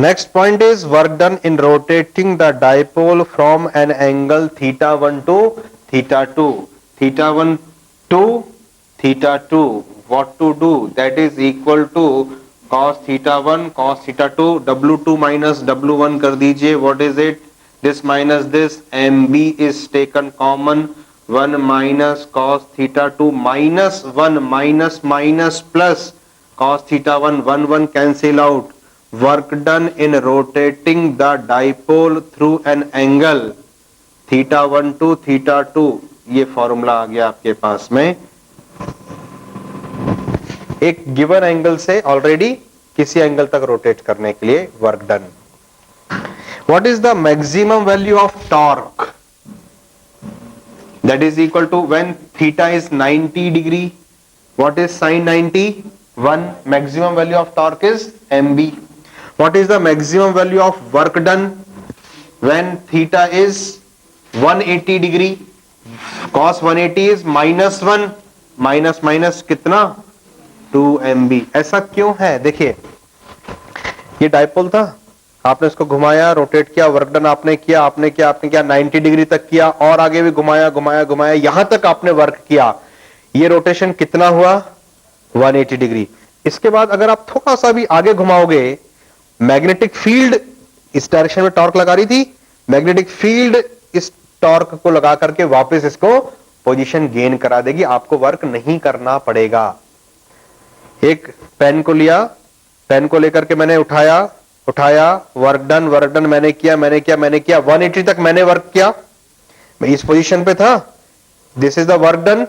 Next point is work done in rotating the dipole from an angle theta 1 to theta 2. Theta 1 to theta 2. What to do? That is equal to cos theta 1 cos theta 2. W2 minus W1 कर दीजिए. What is it? This minus this. MB is taken common. 1 minus cos theta 2 minus 1 minus minus plus cos theta 1. 1 1 cancel out. Work done in rotating the dipole through an angle theta 1 to theta 2. ये formula आ गया आपके पास में. एक given angle से already किसी angle तक rotate करने के लिए work done. What is the maximum value of torque? That is equal to when theta is 90 degree. What is sin 90? 1. Maximum value of torque is mb. What is the maximum value of work done when theta is 180 degree? Cos 180 is minus 1 minus minus कितना 2 mb. ऐसा क्यों है? देखिए ये dipole था, आपने इसको घुमाया, रोटेट किया, वर्क डन आपने किया 90 डिग्री तक किया और आगे भी घुमाया घुमाया घुमाया, यहां तक आपने वर्क किया. ये रोटेशन कितना हुआ? 180 डिग्री. इसके बाद अगर आप थोड़ा सा भी आगे घुमाओगे, मैग्नेटिक फील्ड इस डायरेक्शन में टॉर्क लगा रही थी, मैग्नेटिक फील्ड इस टॉर्क को लगा करके वापस इसको पोजीशन गेन करा देगी. आपको वर्क नहीं करना पड़ेगा. एक पेन को लिया, पेन को लेकर के मैंने उठाया, वर्क डन मैंने किया 180 तक मैंने वर्क किया. मैं इस पोजीशन पे था. This is the work done.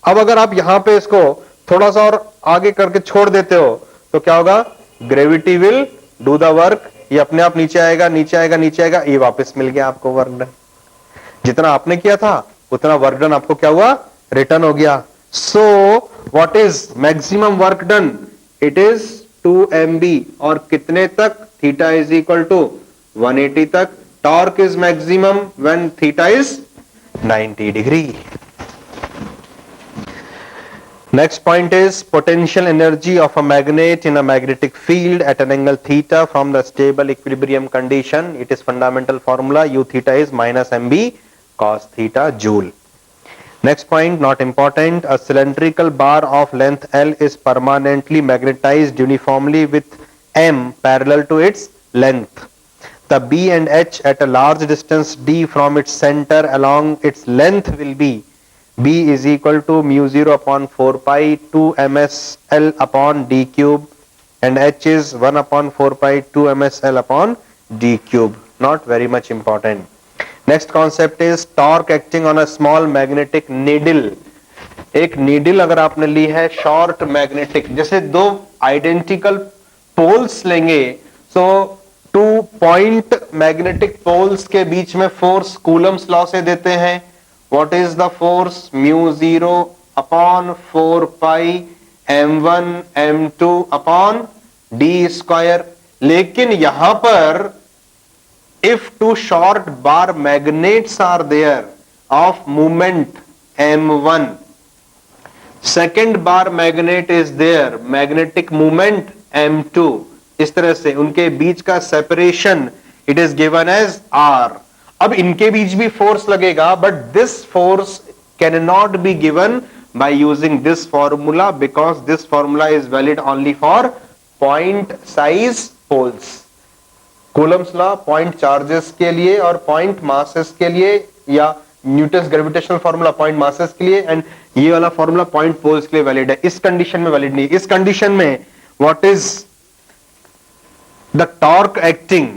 अब अगर आप यहां पे इसको थोड़ा सा और आगे करके छोड़ देते हो तो क्या होगा? Gravity will do the work. ये अपने आप नीचे आएगा. ये वापस मिल गया आपको वर्क डन. जितना आपने किया था उतना वर्क डन आपको क्या हुआ? रिटर्न हो गया. So what is maximum work done? It is 2 mb. और कितने तक? थीटा इज इक्वल टू 180 तक. Torque is maximum when theta is 90 degree. Next point is potential energy of a magnet in a magnetic field at an angle theta from the stable equilibrium condition. It is fundamental formula. U theta is minus mb cos theta joule. Next point, not important. A cylindrical bar of length L is permanently magnetized uniformly with M parallel to its length. The B and H at a large distance d from its center along its length will be B is equal to mu 0 upon 4 pi 2 ms L upon d cube and H is 1 upon 4 pi 2 ms L upon d cube. Not very much important. Next concept is torque acting on a small magnetic needle. एक needle अगर आपने ली है short magnetic, जैसे दो identical poles लेंगे तो 2 point magnetic poles के बीच में फोर्स कूलम्स लॉ से देते हैं. What is the force? Mu 0 upon 4 pi m1 m2 upon d square. लेकिन यहां पर if two short bar magnets are there of moment m1, second bar magnet is there, magnetic moment m2, इस तरह से उनके बीच का separation it is given as r. अब इनके बीच भी फोर्स लगेगा, but this force can not be given by using this formula because this formula is valid only for point size poles. Coulomb's law point charges के लिए और point masses के लिए, या Newton's gravitational formula point masses के लिए, and ये वाला फॉर्मूला पॉइंट पोल्स के लिए वैलिड है. इस कंडीशन में वैलिड नहीं. इस कंडीशन में what is the torque acting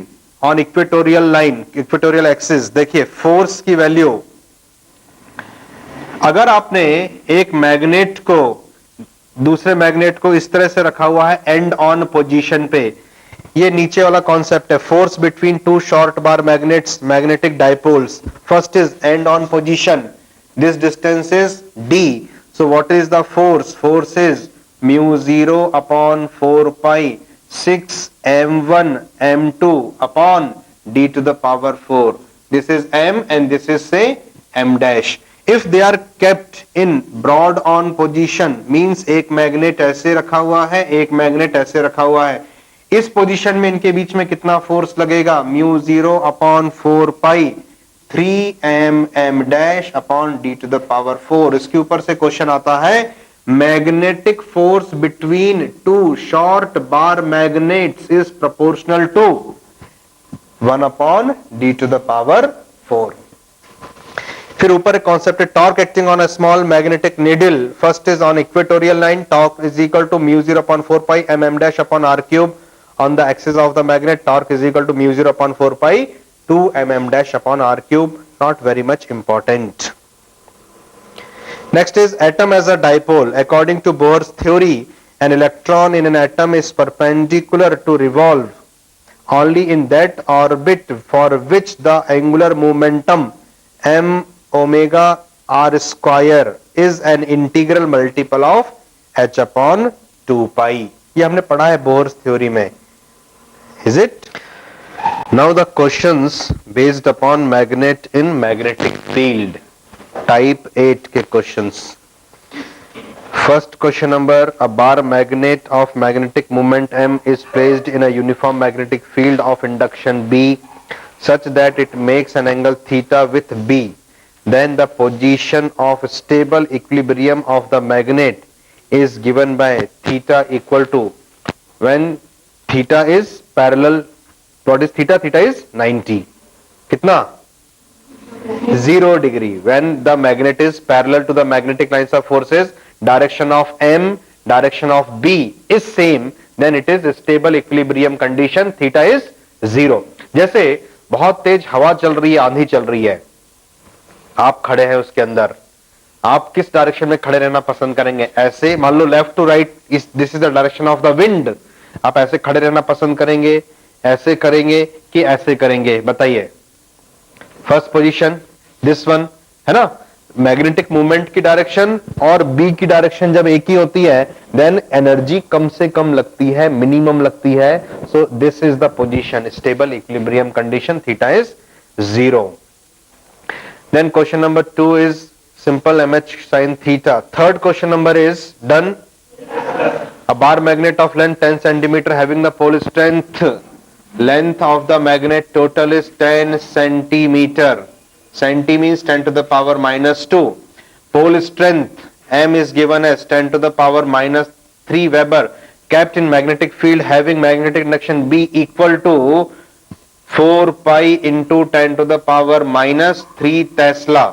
on equatorial line, equatorial axis? देखिए फोर्स की वैल्यू, अगर आपने एक मैग्नेट को दूसरे मैग्नेट को इस तरह से रखा हुआ है एंड ऑन पोजीशन पे, ये नीचे वाला कॉन्सेप्ट है force between two short bar magnets, magnetic dipoles. First is and on position, this distance is d. So what is the force? Force is mu 0 upon 4 pi 6 m1 m2 upon d to the power 4. This is m and this is say m dash. If they are kept in broad on position means एक magnet ऐसे रखा हुआ है, एक magnet ऐसे रखा हुआ है. इस पोजीशन में इनके बीच में कितना फोर्स लगेगा, mu 0 upon 4 pi 3m dash upon d to the power 4। इसके ऊपर से क्वेश्चन आता है, magnetic force between two short bar magnets is proportional to 1 upon d to the power 4। फिर ऊपर एक कॉन्सेप्ट है, torque acting on a small magnetic needle, first is on equatorial line, torque is equal to mu 0 upon 4 pi mm dash upon r cube on the axis of the magnet, torque is equal to mu 0 upon 4 pi 2 mm dash upon r cube, not very much important. Next is atom as a dipole. According to Bohr's theory, an electron in an atom is perpendicular to revolve only in that orbit for which the angular momentum m omega r square is an integral multiple of h upon 2 pi. ये हमने पढ़ा है bourse theory में. Is it? Now the questions based upon magnet in magnetic field. Type 8 के questions. First question number, a bar magnet of magnetic moment M is placed in a uniform magnetic field of induction B such that it makes an angle theta with B. Then the position of stable equilibrium of the magnet is given by theta equal to, when theta is parallel, what is theta? Theta is 90. कितना? 0 degree. When the magnet is parallel to the magnetic lines of forces, direction of M, direction of B is same, then it is stable equilibrium condition, theta is 0. जैसे बहुत तेज हवा चल रही है, आंधी चल रही है, आप खड़े हैं उसके अंदर, आप किस डायरेक्शन में खड़े रहना पसंद करेंगे? ऐसे, मान लो left to right, this is the direction of the wind, आप ऐसे खड़े रहना पसंद करेंगे, ऐसे करेंगे कि ऐसे करेंगे? बताइए. फर्स्ट पोजीशन दिस वन है ना, मैग्नेटिक मूवमेंट की डायरेक्शन और बी की डायरेक्शन जब एक ही होती है, देन एनर्जी कम से कम लगती है, मिनिमम लगती है. So this is the position, stable equilibrium condition, theta is 0. Then question number 2 is simple mh sin theta. Third question number is done. A bar magnet of length 10 centimeter having the pole strength, length of the magnet total is 10 centimeter. Centi means 10 to the power minus 2. Pole strength M is given as 10 to the power minus 3 Weber, kept in magnetic field having magnetic induction B equal to 4 pi into 10 to the power minus 3 Tesla.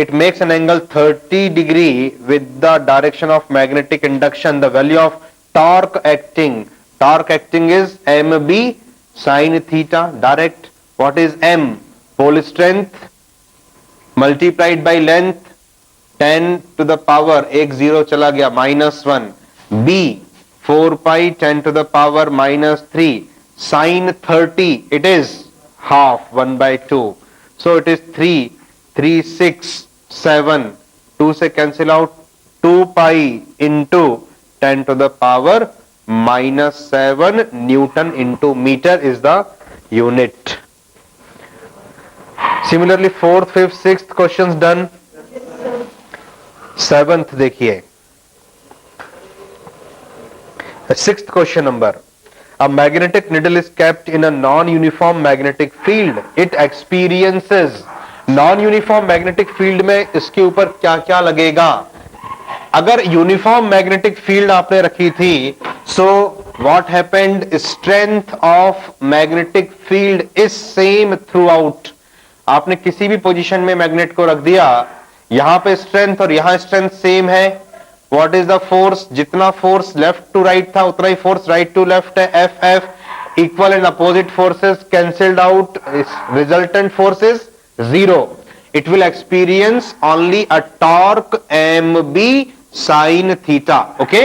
It makes an angle 30 degree with the direction of magnetic induction. The value of torque acting is mb sin theta. Direct, what is m? Pole strength multiplied by length, 10 to the power, एक 0 चला गया, minus 1. b 4 pi 10 to the power minus 3 sin 30, it is half, 1 by 2. So it is 3 6 7, 2 से cancel out, 2 pi into 10 to the power minus 7 Newton into meter is the unit. Similarly 4th, 5th, 6th questions done. 7th देखिए, 6th question number. A magnetic needle is kept in a non-uniform magnetic field. It experiences, non uniform magnetic field में इसके ऊपर क्या क्या लगेगा? अगर uniform magnetic field आपने रखी थी, so what happened, strength of magnetic field is same through out. आपने किसी भी पोजीशन में मैग्नेट को रख दिया, यहां पे स्ट्रेंथ और यहां स्ट्रेंथ सेम है. What is the force? जितना फोर्स लेफ्ट टू राइट था उतना ही फोर्स राइट टू लेफ्ट है. F F equal and opposite forces cancelled out, resultant forces 0. It will experience only a torque mb sin theta. Okay,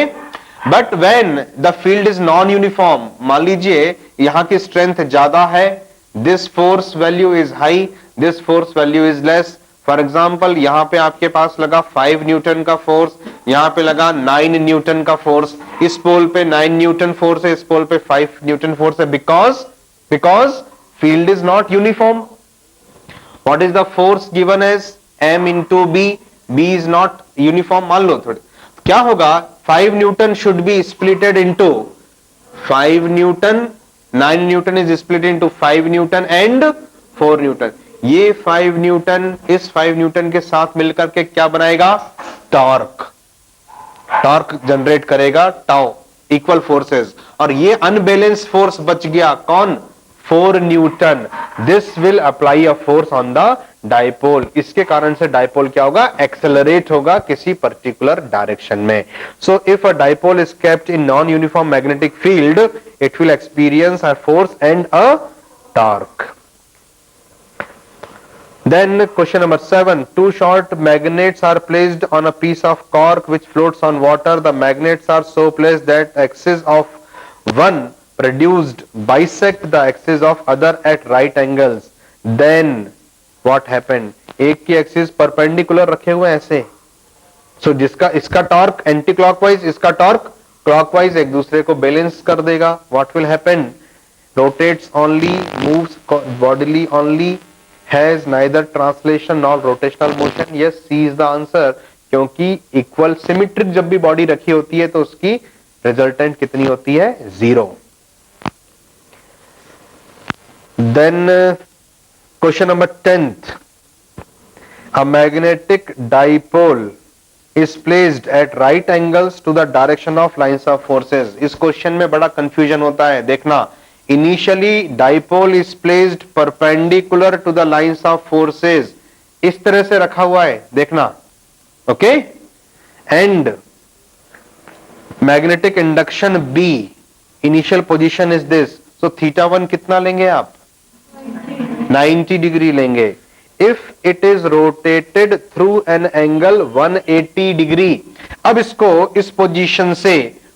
but when the field is non-uniform, मान लीजिए यहां की strength ज्यादा है, this force value is high, this force value is less. For example यहां पे आपके पास लगा 5 न्यूटन का फोर्स, यहां पे लगा 9 न्यूटन का फोर्स, इस पोल पे 9 न्यूटन फोर्स है, इस पोल पे 5 न्यूटन फोर्स है, because field is not uniform. What is the force given as m into b? b is not uniform. मान लो थोड़ी क्या होगा, 5 Newton should be splitted into 5 Newton, 9 Newton is split into 5 Newton and 4 Newton. ये 5 Newton इस 5 Newton के साथ मिलकर के क्या बनाएगा? टॉर्क। टॉर्क जनरेट करेगा, टाउ इक्वल फोर्सेस, और ये अनबैलेंस फोर्स बच गया कौन? 4 Newton. This will apply a force on the dipole. इसके कारण से डाइपोल क्या होगा? एक्सेलरेट होगा किसी पर्टिकुलर डायरेक्शन में। So if a dipole is kept in non uniform magnetic field, it will experience a force and a torque. Then question number 7. Two short magnets are placed on a piece of cork which floats on water. The magnets are so placed that axis of one produced bisect the axis of other at right angles. Then what happened? एक की axis perpendicular रखे हुए ऐसे, so जिसका इसका torque anticlockwise, इसका torque clockwise, एक दूसरे को बैलेंस कर देगा। What will happen? Rotates only, moves bodily only, has neither translation nor rotational motion. Yes, C is the answer, क्योंकि इक्वल सिमेट्रिक जब भी बॉडी रखी होती है तो उसकी रिजल्टेंट कितनी होती है? 0। Then question number 10th. A magnetic dipole is placed at right angles to the direction of lines of forces. इस क्वेश्चन में बड़ा कंफ्यूजन होता है, देखना। Initially dipole is placed perpendicular to the lines of forces. इस तरह से रखा हुआ है, देखना, okay. And magnetic induction B, initial position is this, so θ1 कितना लेंगे आप? 90 डिग्री लेंगे। If it is rotated through an angle 180 degree, अब इसको इस पोजीशन से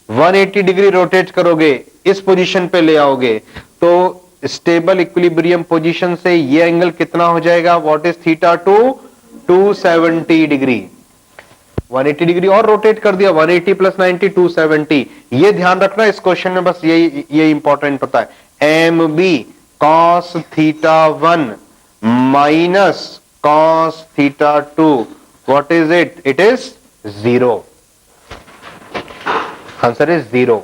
180 डिग्री रोटेट करोगे, इस पोजीशन पे ले आओगे, तो स्टेबल इक्विलिब्रियम पोजीशन से ये एंगल कितना हो जाएगा? What is θ2? 270 डिग्री। 180 डिग्री और रोटेट कर दिया, 180 प्लस 90 270। ये ध्यान रखना इस क्वेश्चन में, बस ये इंपॉर्टेंट होता है। M B cos θ1 minus cos θ2, what is it? It is 0. Answer is 0.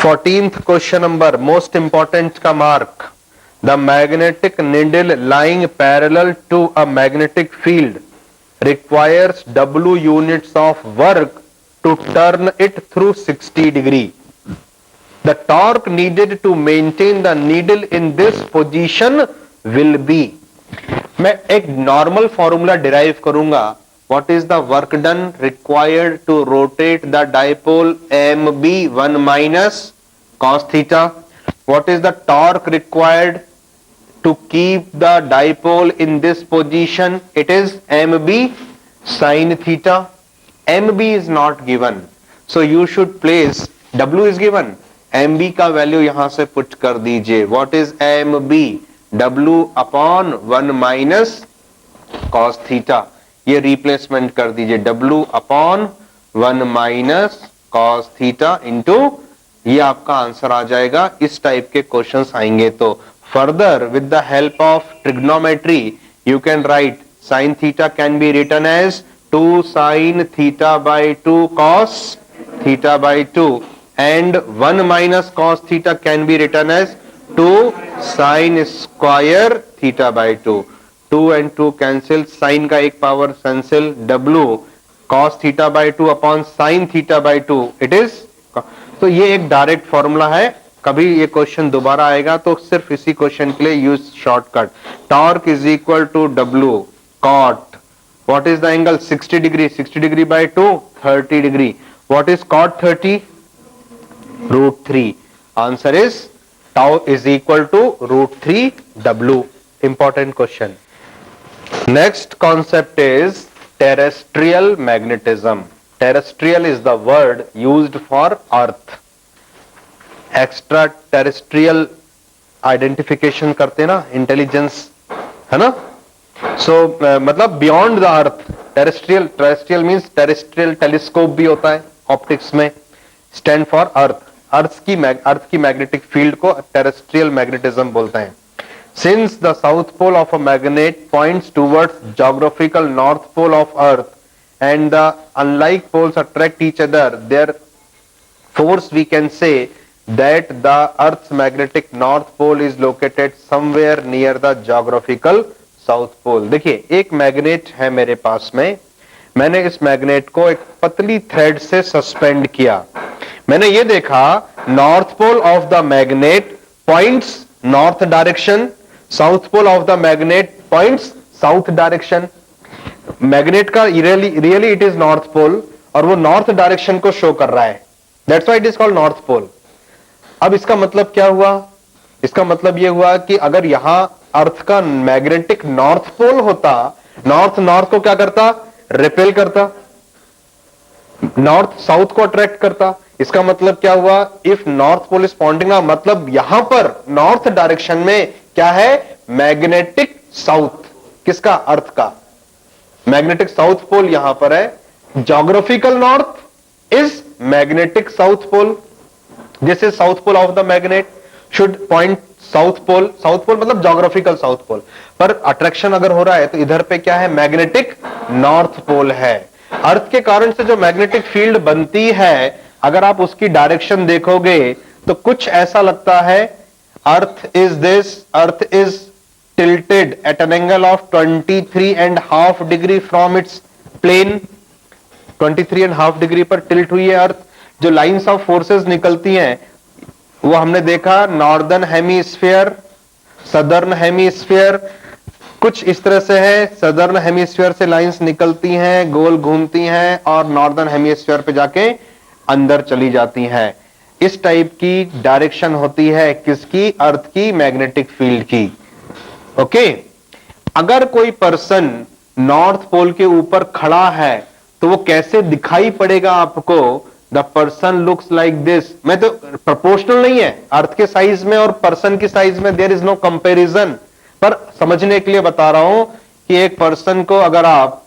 14th question number, most important का mark. The magnetic needle lying parallel to a magnetic field requires W units of work to turn it through 60 degree. The torque needed to maintain the needle in this position will be. मैं एक normal formula derive करूंगा। What is the work done required to rotate the dipole M B? 1 minus cos theta. What is the torque required to keep the dipole in this position? It is M B sine theta. M B is not given, so you should place, W is given, M B का value यहां से put कर दीजिए। What is M B? W upon 1 minus cos theta, ये replacement कर दीजिए। W upon 1 minus cos theta into, ये आपका आंसर आ जाएगा। इस टाइप के क्वेश्चंस आएंगे तो further with the help of trigonometry you can write sine theta can be written as 2 sine theta by 2 cos theta by 2 and 1 minus cos theta can be written as 2 sin square theta by 2। 2 and 2 cancel, sine का एक power cancel, W cos theta by 2 upon sine theta by 2, it is. तो ये एक direct formula है, कभी ये question दोबारा आएगा तो सिर्फ इसी क्वेश्चन के लिए use shortcut. Torque is equal to W cot, what is the angle? 60 degree, 60 degree by 2 30 degree. What is cot 30? √3। Answer is tau is equal to √3W. Important question. Next concept is terrestrial magnetism. Terrestrial is the word used for earth. Extraterrestrial identification करते ना, intelligence, है ना? So मतलब beyond the earth. Terrestrial means terrestrial telescope भी होता है optics में. Stand for earth. Earth की मैग्नेटिक फील्ड को टेरेस्ट्रियल मैग्नेटिज्म बोलते हैं। Since the south pole of a magnet points towards geographical north pole of earth and the unlike poles attract each other, therefore we can say that the Earth's magnetic north pole is located somewhere near the geographical south pole. देखिए एक magnet है मेरे पास में, मैंने इस magnet को एक पतली थ्रेड से सस्पेंड किया, मैंने ये देखा north pole of the magnet points north direction, south pole of the magnet points south direction. Magnet का really it is north pole और वो नॉर्थ डायरेक्शन को शो कर रहा है, that's why it is called north pole. अब इसका मतलब क्या हुआ, इसका मतलब यह हुआ कि अगर यहां अर्थ का मैग्नेटिक नॉर्थ पोल होता, नॉर्थ को क्या करता, रिपेल करता, नॉर्थ साउथ को अट्रैक्ट करता। इसका मतलब क्या हुआ, if north pole is pointing, मतलब यहां पर नॉर्थ डायरेक्शन में क्या है, मैग्नेटिक साउथ, किसका, अर्थ का। मैग्नेटिक साउथ पोल यहां पर है, geographical north is magnetic south pole, this is south pole of the magnet, should point south pole, south pole मतलब ज्योग्राफिकल साउथ पोल, पर अट्रैक्शन अगर हो रहा है तो इधर पे क्या है, मैग्नेटिक नॉर्थ पोल है। अर्थ के कारण से जो मैग्नेटिक फील्ड बनती है, अगर आप उसकी डायरेक्शन देखोगे तो कुछ ऐसा लगता है, earth is this, earth is tilted at an angle of 23.5 degree from its plane, 23.5 degree पर टिल्ट हुई है अर्थ। जो लाइंस ऑफ फोर्सेस निकलती हैं वो हमने देखा, नॉर्दर्न हेमीस्फीयर, सदर्न हेमीस्फीयर, कुछ इस तरह से है, सदर्न हेमीस्फीयर से लाइंस निकलती हैं, गोल घूमती हैं और नॉर्दर्न हेमीस्फीयर पे जाके अंदर चली जाती हैं। इस टाइप की डायरेक्शन होती है किसकी, अर्थ की मैग्नेटिक फील्ड की। ओके अगर कोई पर्सन नॉर्थ पोल के ऊपर खड़ा है तो वो कैसे दिखाई पड़ेगा आपको, the person looks like this. मैं तो प्रोपोर्शनल नहीं है, अर्थ के साइज में और पर्सन की साइज में देयर इज नो कंपैरिजन, पर समझने के लिए बता रहा हूं कि एक पर्सन को अगर आप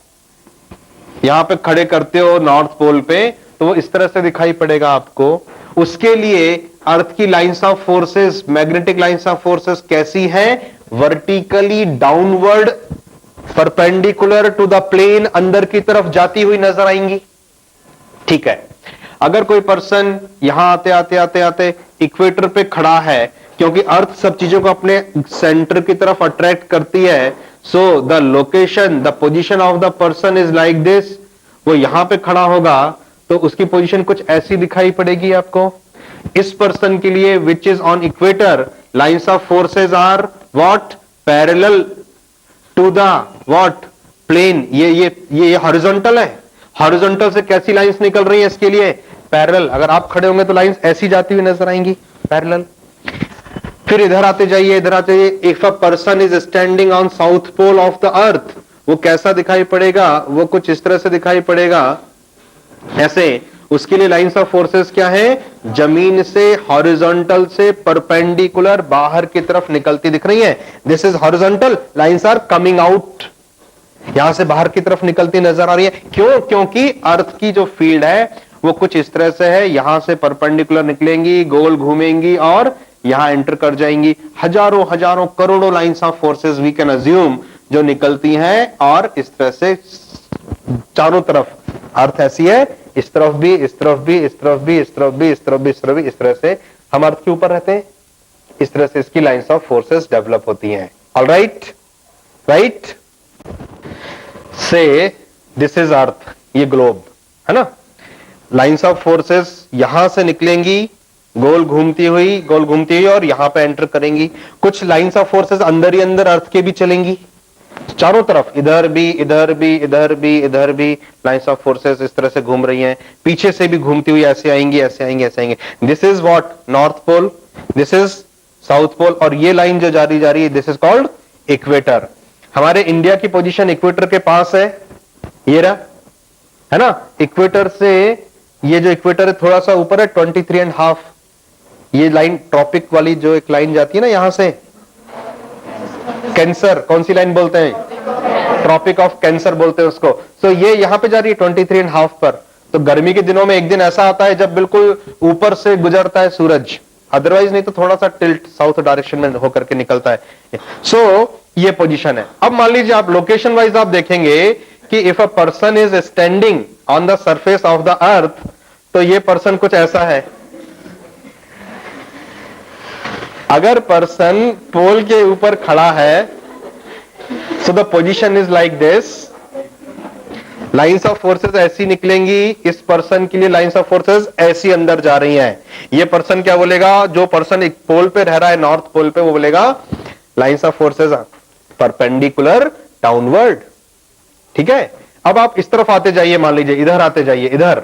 यहां पे खड़े करते हो नॉर्थ पोल पे तो वो इस तरह से दिखाई पड़ेगा आपको। उसके लिए अर्थ की lines of forces, magnetic lines of forces कैसी हैं, vertically downward, perpendicular to the plane, अंदर की तरफ जाती हुई नजर आएंगी। ठीक है, अगर कोई पर्सन यहां आते आते आते आते इक्वेटर पे खड़ा है, क्योंकि अर्थ सब चीजों को अपने सेंटर की तरफ अट्रैक्ट करती है, so the location, the position of the person is like this. वो यहां पे खड़ा होगा तो उसकी पोजीशन कुछ ऐसी दिखाई पड़ेगी आपको। इस पर्सन के लिए which is on equator, lines of forces are what, parallel to the what, plane. ये हॉरिजॉन्टल है, हॉरिजॉन्टल से कैसी लाइंस निकल रही है इसके लिए, पैरेलल। अगर आप खड़े होंगे तो लाइंस ऐसी जाती हुई नजर आएंगी, पैरेलल। फिर इधर आते जाइए, इधर आते जाइए, if a person is standing on south pole of the earth, वो कैसा दिखाई पड़ेगा, वो कुछ इस तरह से दिखाई पड़ेगा, ऐसे। उसके लिए लाइंस ऑफ फोर्सेस क्या है, जमीन से हॉरिजॉन्टल से परपेंडिकुलर बाहर की तरफ निकलती दिख रही है, this is horizontal, lines are coming out, यहां से बाहर की तरफ निकलती नजर आ रही है। क्यों, क्योंकि अर्थ की जो फील्ड है वो कुछ इस तरह से है, यहां से परपेंडिकुलर निकलेंगी, गोल घूमेंगी और यहां एंटर कर जाएंगी। हजारों हजारों करोड़ों lines of forces we can assume जो निकलती हैं और इस तरह से चारों तरफ अर्थ ऐसी है, इस तरफ भी, इस तरफ भी, इस तरफ भी, इस तरफ भी, इस तरफ भी, इस तरफ भी, इस तरह से हम अर्थ के ऊपर रहते हैं, इस तरह से इसकी लाइंस ऑफ फोर्सेस डेवलप होती हैं। ऑल राइट, राइट, से दिस इज अर्थ, ये ग्लोब है ना। लाइंस ऑफ फोर्सेस यहां से निकलेंगी, गोल घूमती हुई और यहां पे एंटर करेंगी। कुछ लाइंस ऑफ फोर्सेस अंदर ही अंदर अर्थ के भी चलेंगी, चारों तरफ, इधर भी, इधर भी, इधर भी, इधर भी लाइंस ऑफ फोर्सेस इस तरह से घूम रही हैं, पीछे से भी घूमती हुई ऐसे आएंगी, ऐसे आएंगे, ऐसे आएंगे। This is what, north pole, this is south pole, और ये लाइन जो जा रही है दिस इज कॉल्ड इक्वेटर। हमारे इंडिया की पोजीशन इक्वेटर के पास है, ये रहा है ना। इक्वेटर से ये जो इक्वेटर है थोड़ा सा ऊपर है, 23.5, ये लाइन ट्रॉपिक वाली जो एक लाइन जाती है ना यहां से, कैंसर, कौन सी लाइन बोलते हैं, ट्रॉपिक ऑफ कैंसर बोलते हैं उसको। सो ये यहां पे जा रही है 23.5 पर। तो गर्मी के दिनों में एक दिन ऐसा आता है जब बिल्कुल ऊपर से गुजरता है सूरज, अदरवाइज नहीं तो थोड़ा सा टिल्ट साउथ डायरेक्शन में होकर के निकलता है। सो ये पोजीशन है। अब मान लीजिए आप लोकेशन वाइज आप देखेंगे कि if a person is standing on the surface of the अर्थ, तो ये पर्सन कुछ ऐसा है, अगर पर्सन पोल के ऊपर खड़ा है, so the position is like this, lines of forces ऐसी निकलेंगी, इस पर्सन के लिए लाइंस ऑफ फोर्सेस ऐसी अंदर जा रही हैं। ये पर्सन क्या बोलेगा, जो पर्सन एक पोल पे रह रहा है, नॉर्थ पोल पे, वो बोलेगा lines of forces perpendicular downward. ठीक है, अब आप इस तरफ आते जाइए, मान लीजिए इधर आते जाइए, इधर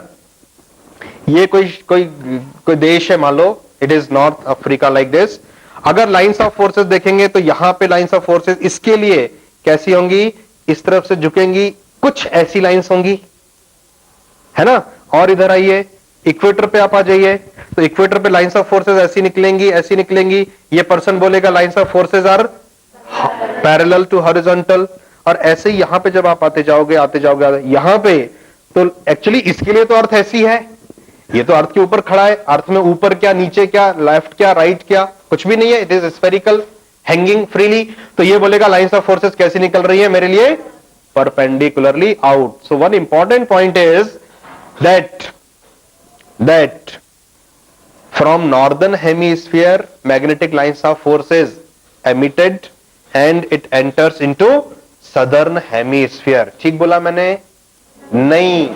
ये कोई देश है, मान लो it is north Africa like this. अगर लाइंस ऑफ फोर्सेस देखेंगे तो यहां पे लाइंस ऑफ फोर्सेस इसके लिए कैसी होंगी, इस तरफ से झुकेंगी, कुछ ऐसी लाइंस होंगी, है ना। और इधर आइए, इक्वेटर पे आप आ जाइए, तो इक्वेटर पे लाइंस ऑफ फोर्सेस ऐसी निकलेंगी, ऐसी निकलेंगी। ये पर्सन बोलेगा lines of forces are parallel to horizontal. और ऐसे ही यहां पे जब आप आते जाओगे यहां पे, तो एक्चुअली इसके लिए तो अर्थ ऐसी है, ये तो अर्थ के ऊपर खड़ा है, अर्थ में ऊपर क्या, नीचे क्या, लेफ्ट क्या, राइट क्या, कुछ भी नहीं है, it is spherical, hanging freely. तो ये बोलेगा लाइंस ऑफ फोर्सेस कैसी निकल रही है मेरे लिए, perpendicularly out. So one important point is that from northern hemisphere magnetic lines of forces emitted and it enters into southern hemisphere। ठीक बोला मैंने? नहीं,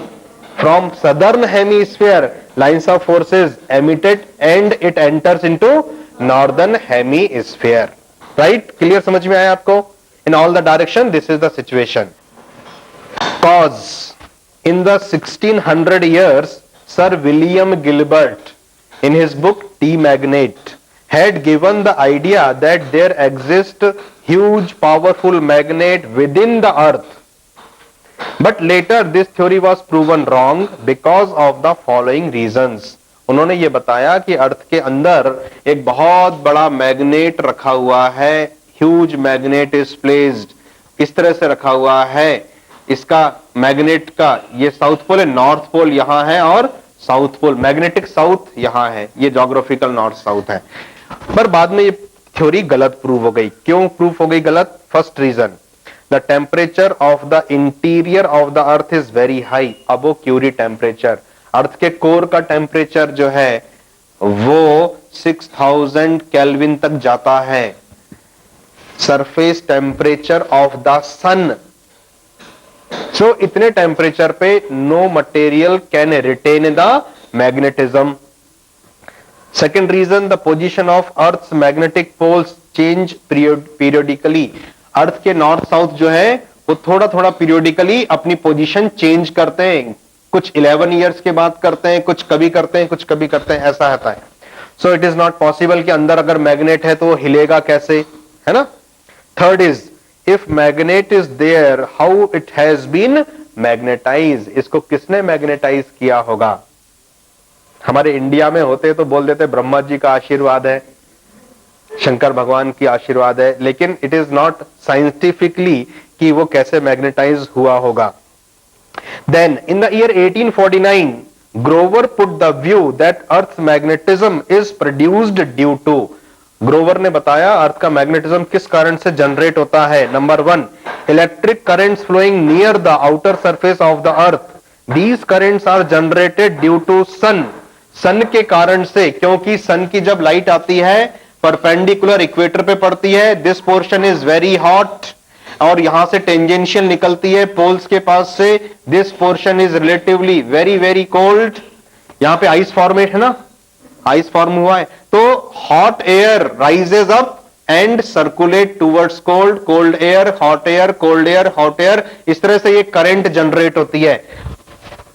from southern hemisphere lines of forces emitted and it enters into northern hemisphere। right, clear, समझ में आया आपको? in all the direction this is the situation। cause in the 1600 years Sir William Gilbert in his book D-Magnet had given the idea that there exists huge powerful magnet within the earth, but later this theory was proven wrong because of the following reasons। उन्होंने ये बताया कि अर्थ के अंदर एक बहुत बड़ा magnet रखा हुआ है, ह्यूज मैग्नेट इज प्लेस्ड, इस तरह से रखा हुआ है। इसका मैग्नेट का ये साउथ पोल है, नॉर्थ पोल यहां है और साउथ पोल, मैग्नेटिक साउथ यहां है, ये ज्योग्राफिकल नॉर्थ साउथ है। पर बाद में ये थ्योरी गलत प्रूव हो गई। क्यों प्रूव हो गई गलत? First reason, the temperature of the interior of the earth is very high, above Curie temperature. Earth के कोर का टेम्परेचर जो है वो 6000 केल्विन तक जाता है। Surface temperature of the sun, so इतने टेम्परेचर पे no material can retain the magnetism. Second reason, the position of earth magnetic poles change periodically. Earth के नॉर्थ साउथ जो है वो थोड़ा थोड़ा पीरियोडिकली अपनी पोजीशन चेंज करते हैं, कुछ 11 ईयर्स के बाद करते हैं, कुछ कभी करते हैं, कुछ कभी करते हैं, ऐसा होता है। So it is not possible कि अंदर अगर मैग्नेट है तो वो हिलेगा कैसे, है ना। Third is, if magnet is there, how it has been magnetized, इसको किसने मैग्नेटाइज किया होगा? हमारे इंडिया में होते तो बोल देते ब्रह्मा जी का आशीर्वाद है, शंकर भगवान की आशीर्वाद है, लेकिन इट इज नॉट साइंटिफिकली कि वो कैसे मैग्नेटाइज हुआ होगा। Then in the year 1849 Grover put the view that earth's magnetism is produced due to, Grover ने बताया अर्थ का मैग्नेटिज्म किस कारण से जनरेट होता है। Number 1, electric currents flowing near the outer surface of the earth, these currents are generated due to sun, sun के कारण से, क्योंकि सन की जब लाइट आती है परपेंडिकुलर इक्वेटर पे पड़ती है, this portion is very hot, और यहां से टेंजेंशियल निकलती है पोल्स के पास से, this portion is relatively very very cold. यहां पे आइस फॉर्मेट है ना, आइस फॉर्म हुआ है, तो hot air rises up and circulate towards cold, cold air, hot air, cold air, hot air, इस तरह से ये करंट जनरेट होती है।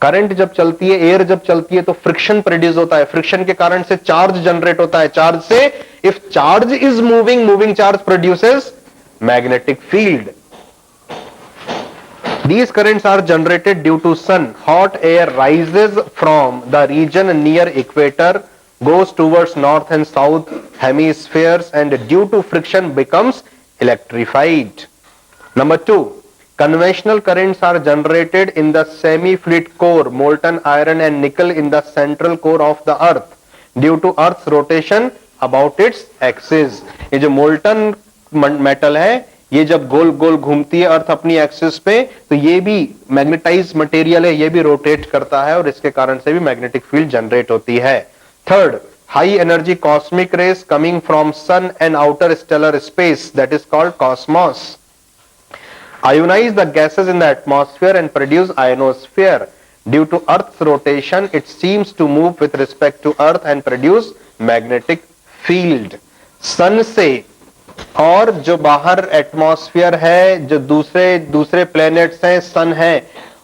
करंट जब चलती है, एयर जब चलती है तो फ्रिक्शन प्रोड्यूस होता है, फ्रिक्शन के कारण से चार्ज जनरेट होता है, चार्ज से if charge is moving, moving charge produces magnetic field. These currents are generated due to sun. Hot air rises from the region near equator, goes towards north and south hemispheres, and due to friction becomes electrified. Number 2, conventional currents are generated in the semi-fluid core, molten iron and nickel in the central core of the earth due to earth's rotation about its axis। ये जो molten metal है, ये जब गोल गोल घूमती है अर्थ अपनी axis पे, तो ये भी मैग्नेटाइज मटेरियल है, ये भी रोटेट करता है और इसके कारण से भी मैग्नेटिक फील्ड जनरेट होती है। Third, high energy cosmic rays coming from sun and outer stellar space, that is called cosmos. Ionize the gases in the atmosphere and produce ionosphere. Due to Earth's rotation, it seems to move with respect to Earth and produce magnetic field. सन से और जो बाहर atmosphere है, जो दूसरे planets हैं, सन है,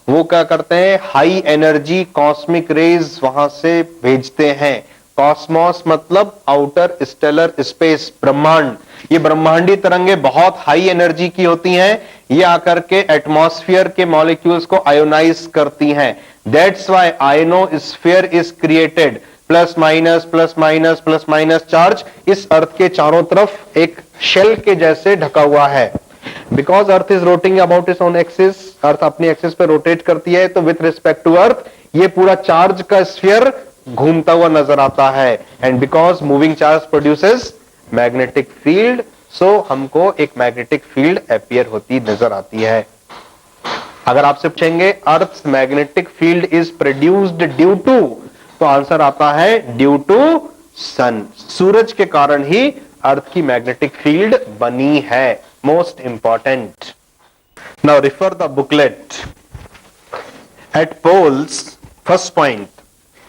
वो क्या करते हैं, हाई एनर्जी कॉस्मिक रेज वहां से भेजते हैं. कॉस्मोस मतलब आउटर स्टेलर स्पेस, ब्रह्मांड. ये ब्रह्मांडी तरंगे बहुत हाई एनर्जी की होती हैं. ये आकर के एटमॉस्फेयर के मॉलिक्यूल्स को आयोनाइज करती हैं. That's why ionosphere is created. Plus minus charge इस अर्थ के चारों तरफ एक शेल के जैसे ढका हुआ है. Because earth is rotating about its own axis, earth अपनी एक्सिस पे रोटेट करती है, तो विथ रिस्पेक्ट टू अर्थ ये पूरा चार्ज का स्फीयर घूमता हुआ नजर आता है. And because moving charge produces magnetic field, so हमको एक मैग्नेटिक फील्ड अपीयर होती नजर आती है. अगर आपसे पूछेंगे earth magnetic field is produced due to, तो आंसर आता है ड्यू टू सन. सूरज के कारण ही अर्थ की मैग्नेटिक फील्ड बनी है. Most important. Now refer the booklet. At poles, first point,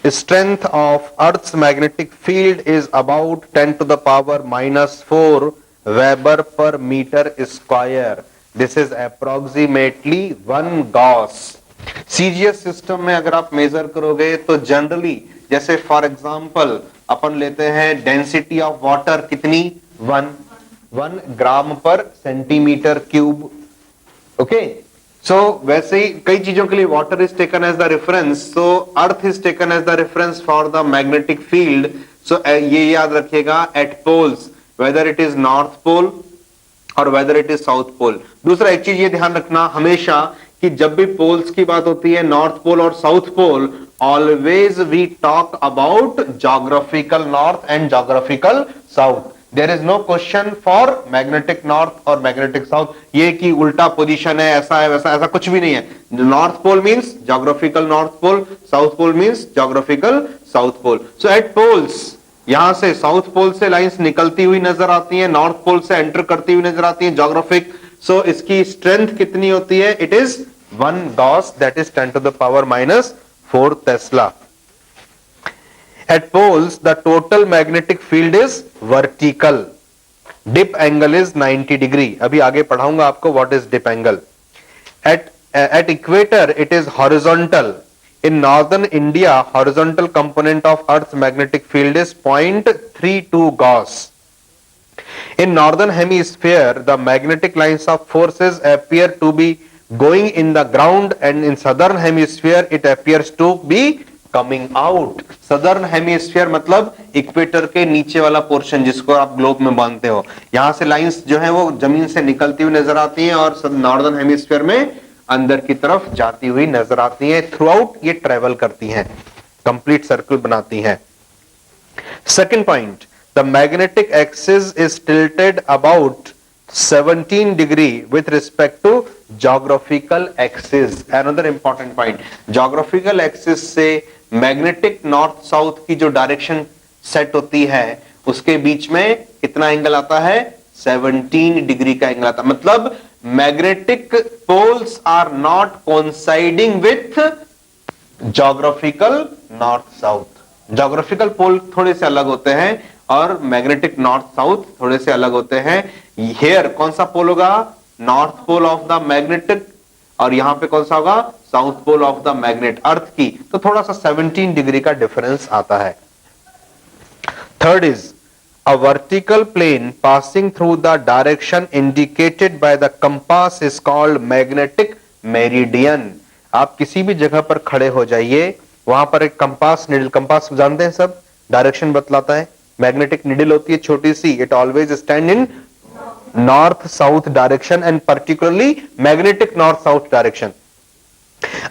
strength of Earth's magnetic field is about 10 to the power minus 4 Weber per meter square. This is approximately 1 Gauss. CGS system में अगर आप major करोगे तो generally, जैसे for example अपन लेते हैं density of water कितनी, 1 ग्राम पर सेंटीमीटर क्यूब. ओके, सो वैसे ही कई चीजों के लिए water is taken as the reference, so earth is taken as the reference for the magnetic field. So ये याद रखिएगा at poles, whether it is north pole और whether it is south pole. दूसरा एक चीज ये ध्यान रखना हमेशा कि जब भी पोल्स की बात होती है, नॉर्थ पोल और south pole, always we talk about geographical north and geographical south. There is no question for magnetic north और मैग्नेटिक साउथ, ये कि उल्टा पोजीशन है, ऐसा है वैसा, ऐसा कुछ भी नहीं है. North pole means geographical north pole, south pole means geographical south pole. So at poles, यहां से साउथ पोल से लाइंस निकलती हुई नजर आती हैं, नॉर्थ पोल से एंटर करती हुई नजर आती हैं, ज्योग्राफिक. सो इसकी स्ट्रेंथ कितनी होती है, it is 1 Gauss, that is 10 to the power minus 4 Tesla. At poles, the total magnetic field is vertical. Dip angle is 90 degree. अभी आगे पढ़ाऊंगा आपको what is dip angle. At equator, it is horizontal. In northern India, horizontal component of Earth's magnetic field is 0.32 Gauss. In northern hemisphere, the magnetic lines of forces appear to be going in the ground, and in southern hemisphere it appears to be coming out. southern hemisphere मतलब equator के नीचे वाला portion जिसको आप globe में बांधते हो, यहां से लाइंस जो है वो जमीन से निकलती हुई नजर आती हैं और नॉर्दर्न हेमिस्फीयर में अंदर की तरफ जाती हुई नजर आती हैं. थ्रू आउट ये ट्रेवल करती हैं, कंप्लीट सर्कल बनाती हैं. Second point, the magnetic axis is tilted about 17 degree with respect to geographical axis. Another important point, geographical axis से मैग्नेटिक नॉर्थ साउथ की जो डायरेक्शन सेट होती है उसके बीच में कितना एंगल आता है, 17 डिग्री का एंगल आता है. मतलब magnetic poles are not coinciding with geographical north south. Geographical pole थोड़े से अलग होते हैं और मैग्नेटिक नॉर्थ साउथ थोड़े से अलग होते हैं. हियर कौन सा पोल होगा, north pole of the magnetic, और यहां पे कौन सा होगा, south pole of the magnet earth की. तो थोड़ा सा 17 डिग्री का डिफरेंस आता है. Third is a vertical plane passing through the direction indicated by the compass is called magnetic meridian. आप किसी भी जगह पर खड़े हो जाइए, वहां पर एक कंपास, निडल कंपास जानते हैं सब, डायरेक्शन बतलाता है. मैग्नेटिक निडल होती है छोटी सी, it always stand in north south direction and particularly magnetic north south direction.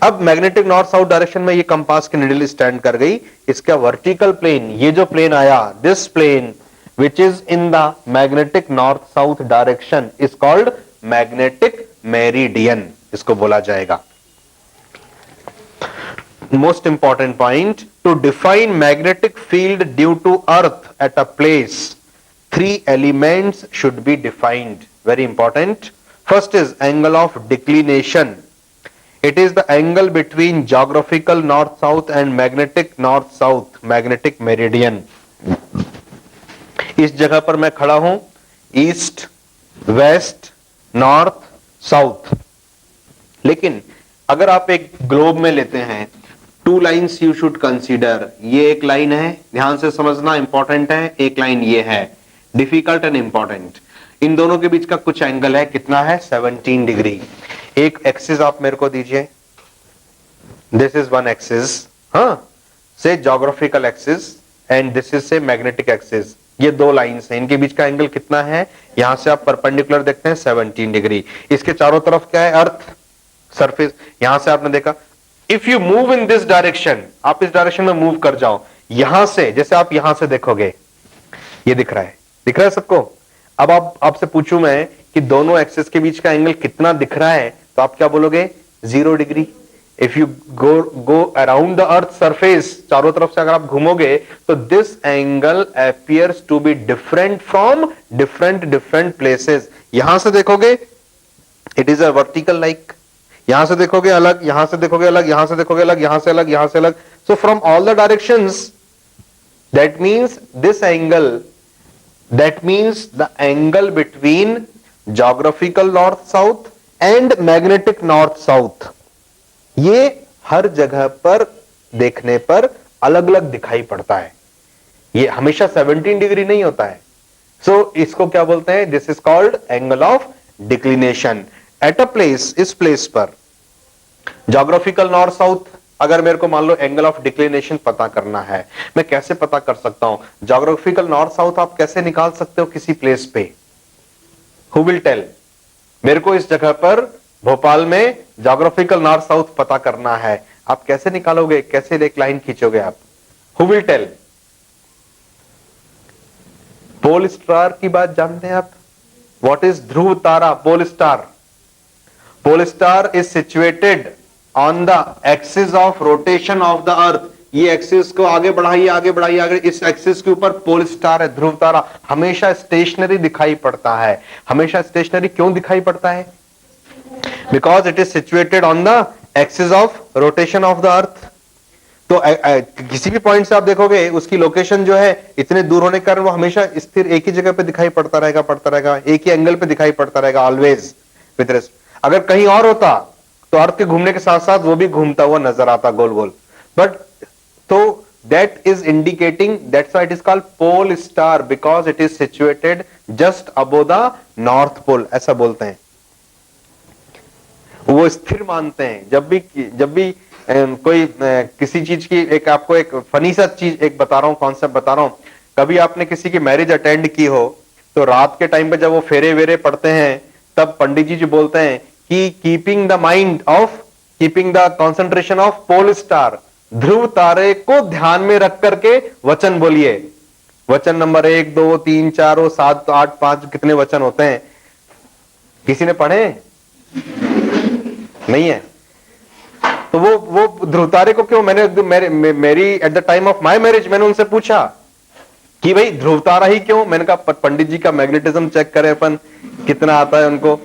अब मैग्नेटिक नॉर्थ साउथ डायरेक्शन में ये कंपास की निडल स्टैंड कर गई. इसका वर्टिकल प्लेन, ये जो प्लेन आया, this plane which is in the magnetic north south direction is called magnetic meridian, इसको बोला जाएगा. most important point, to define magnetic field due to earth at a place, three elements should be defined. Very important. First is angle of declination. It is the angle between geographical north south and magnetic north south, magnetic meridian. इस जगह पर मैं खड़ा हूं, east west north south, लेकिन अगर आप एक ग्लोब में लेते हैं, two lines you should consider. ये एक लाइन है, ध्यान से समझना, इंपॉर्टेंट है. एक लाइन ये है, डिफिकल्ट एंड इंपॉर्टेंट. इन दोनों के बीच का कुछ एंगल है, कितना है? 17 डिग्री. एक एक्सिस आप मेरे को दीजिए, दिस इज वन एक्सिस, हाँ, से geographical axis and this is से मैग्नेटिक एक्सिस. ये दो लाइंस हैं, इनके बीच का एंगल कितना है? यहां से आप परपेंडिकुलर देखते हैं 17 डिग्री. इसके चारों तरफ क्या है? Earth surface. यहां से आपने देखा, if you move in this direction, आप इस डायरेक्शन में मूव कर जाओ, यहां से, जैसे आप यहां से देखोगे, ये दिख रहा है, दिख रहा है सबको? अब आपसे पूछूं मैं कि दोनों एक्सिस के बीच का एंगल कितना दिख रहा है, तो आप क्या बोलोगे? 0 degree. If you go around the earth surface, चारों तरफ से अगर आप घूमोगे, तो this angle appears to be different from different places. यहां से देखोगे it is a vertical like, यहां से देखोगे अलग, यहां से देखोगे अलग, यहां से देखोगे अलग, यहां से अलग, यहां से अलग. So from all the directions, that means this angle, that means the angle between geographical north south and magnetic north south, ये हर जगह पर देखने पर अलग अलग दिखाई पड़ता है. ये हमेशा 17 डिग्री नहीं होता है. सो इसको क्या बोलते हैं? This is called angle of declination eight a place. इस प्लेस पर ज्योग्राफिकल नॉर्थ साउथ, अगर मेरे को मान लो एंगल ऑफ डिक्लिनेशन पता करना है, मैं कैसे पता कर सकता हूं? ज्योग्राफिकल नॉर्थ साउथ आप कैसे निकाल सकते हो किसी प्लेस पे? Who will tell? मेरे को इस जगह पर भोपाल में ज्योग्राफिकल नॉर्थ साउथ पता करना है, आप कैसे निकालोगे? कैसे एक लाइन खींचोगे आप? Who will tell? Pole star की बात जानते हैं आप? What is Dhruv tara? Pole star, pole star is situated on the axis of rotation of the earth. ये एक्सिस को आगे बढ़ाइए, आगे बढ़ाइए, आगे. इस एक्सिस के ऊपर पोल स्टार है, ध्रुव तारा. हमेशा स्टेशनरी दिखाई पड़ता है. हमेशा स्टेशनरी क्यों दिखाई पड़ता है? Because it is situated on the axis of rotation of the अर्थ. तो किसी भी पॉइंट से आप देखोगे, उसकी लोकेशन जो है इतने दूर होने के कारण वो हमेशा स्थिर एक ही जगह पे दिखाई पड़ता रहेगा, एक ही एंगल पे दिखाई पड़ता रहेगा, ऑलवेज विद रेस्ट. अगर कहीं और होता तो अर्थ के घूमने के साथ साथ वो भी घूमता हुआ नजर आता गोल गोल. बट तो that is indicating, that's why it is called pole star, because it is situated just above the north pole. ऐसा बोलते हैं, वो स्थिर मानते हैं. जब भी कोई किसी चीज की, एक आपको एक फनी सा चीज एक बता रहा हूं, कॉन्सेप्ट बता रहा हूं. कभी आपने किसी की मैरिज अटेंड की हो, तो रात के टाइम पे जब वो फेरे वेरे पड़ते हैं, तब पंडित जी बोलते हैं कि keeping the concentration of pole star, ध्रुव तारे को ध्यान में रख करके वचन बोलिए. वचन नंबर 1 2 3 4 7 8 5 कितने वचन होते हैं? किसी ने पढ़े? नहीं है. तो वो ध्रुव तारे को क्यों, मेरी at the time of my marriage मैंने उनसे पूछा कि भाई ध्रुव तारा ही क्यों? मैंने कहा पंडित जी का मैग्नेटिज्म चेक करें अपन, कितना आता है उनको.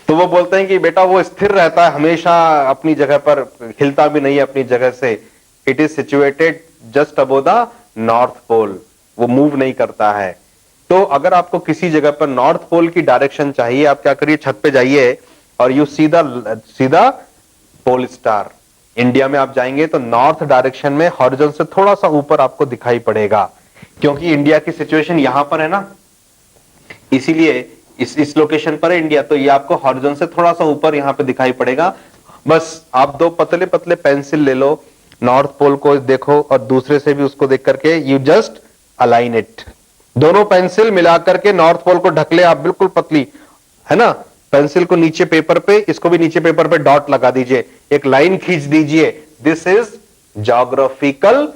तो वो बोलते हैं कि बेटा वो स्थिर रहता है हमेशा अपनी जगह पर, हिलता भी नहीं है अपनी जगह से. It is situated just above the north pole, वो मूव नहीं करता है. तो अगर आपको किसी जगह पर नॉर्थ पोल की डायरेक्शन चाहिए, आप क्या करिए, छत पे जाइए और यू सीधा पोल स्टार. इंडिया में आप जाएंगे तो नॉर्थ डायरेक्शन में हॉरिजॉन से थोड़ा सा ऊपर आपको दिखाई पड़ेगा, क्योंकि इंडिया की सिचुएशन यहां पर है ना, इसीलिए इस लोकेशन पर है इंडिया. तो ये आपको हॉरिजॉन से थोड़ा सा ऊपर यहां पे दिखाई पड़ेगा. बस आप दो पतले पतले पेंसिल ले लो, नॉर्थ पोल को देखो और दूसरे से भी उसको देख करके यू जस्ट अलाइन इट. दोनों पेंसिल मिलाकर के नॉर्थ पोल को ढक ले आप, बिल्कुल पतली है ना. पेंसिल को नीचे पेपर पे, इसको भी नीचे पेपर पे डॉट लगा दीजिए, एक लाइन खींच दीजिए. This is geographical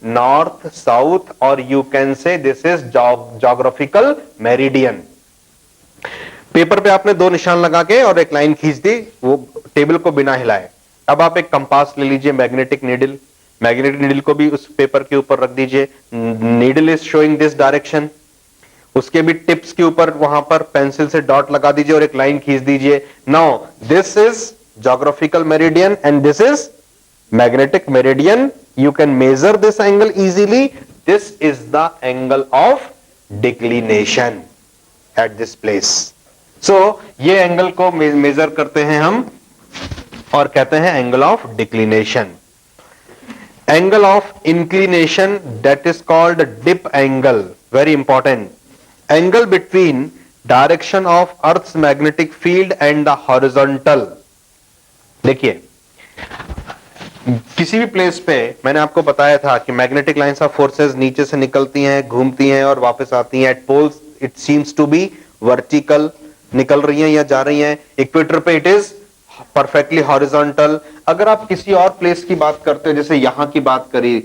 north south, और you can say this is geographical meridian. Paper पे आपने दो निशान लगा के और एक लाइन खींच दी, वो टेबल को बिना हिलाए. अब आप एक कंपास ले लीजिए, मैग्नेटिक नीडल, मैग्नेटिक नीडल को भी उस पेपर के ऊपर रख दीजिए, needle is showing this direction, उसके भी टिप्स के ऊपर वहां पर पेंसिल से डॉट लगा दीजिए और एक लाइन खींच दीजिए. Now this is geographical meridian and this is magnetic meridian. You can measure this angle easily. This is the angle of declination at this place. So ये एंगल को मेजर करते हैं हम और कहते हैं angle of declination. Angle of inclination that is called dip angle. Very important. Angle between direction of earth's magnetic field and the horizontal. देखिए, किसी भी प्लेस पे मैंने आपको बताया था कि मैग्नेटिक लाइंस ऑफ फोर्सेस नीचे से निकलती हैं, घूमती हैं और वापस आती हैं. At poles it seems to be vertical, निकल रही हैं या जा रही हैं. इक्वेटर पे इट इज परफेक्टली हॉरिजॉन्टल. अगर आप किसी और प्लेस की बात करते हो, जैसे यहां की बात करी,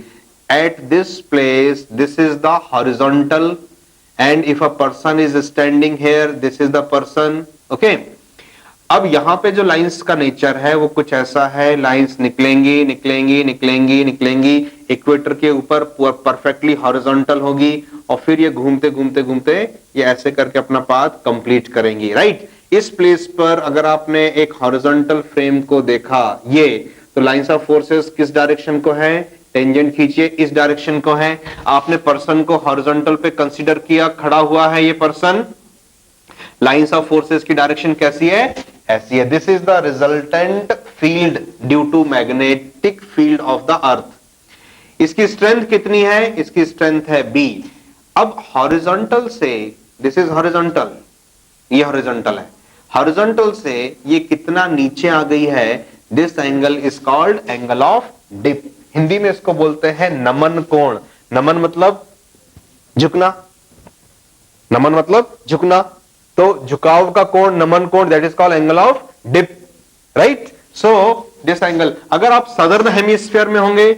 at this place this is the horizontal and if a person is standing here this is the person. Okay, अब यहां पे जो लाइंस का नेचर है वो कुछ ऐसा है, लाइंस निकलेंगी निकलेंगी निकलेंगी निकलेंगी, इक्वेटर के ऊपर परफेक्टली हॉरिजॉन्टल होगी और फिर ये घूमते घूमते घूमते ये ऐसे करके अपना पाथ कंप्लीट करेंगी. राइट. इस प्लेस पर अगर आपने एक हॉरिजॉन्टल फ्रेम को देखा, ये तो लाइंस ऑफ फोर्सेस किस डायरेक्शन को है, टेंजेंट खींचिए, इस डायरेक्शन को है. आपने पर्सन को हॉरिजॉन्टल पे कंसीडर किया, खड़ा हुआ है ये पर्सन, लाइंस ऑफ फोर्सेस की डायरेक्शन कैसी है, ऐसी है. This is the resultant field due to magnetic field of the earth. इसकी स्ट्रेंथ कितनी है, इसकी स्ट्रेंथ है B. अब हॉरिजॉन्टल से, दिस इज हॉरिजॉन्टल, ये हॉरिजॉन्टल है, हॉरिजॉन्टल से ये कितना नीचे आ गई है, this angle is called angle of dip. Hindi में इसको बोलते हैं नमन कोण. नमन मतलब झुकना, नमन मतलब झुकना, तो झुकाव का कोण नमन कोण, that is called angle of dip. Right. So this angle, अगर आप सदर्न हेमिस्फीयर में होंगे,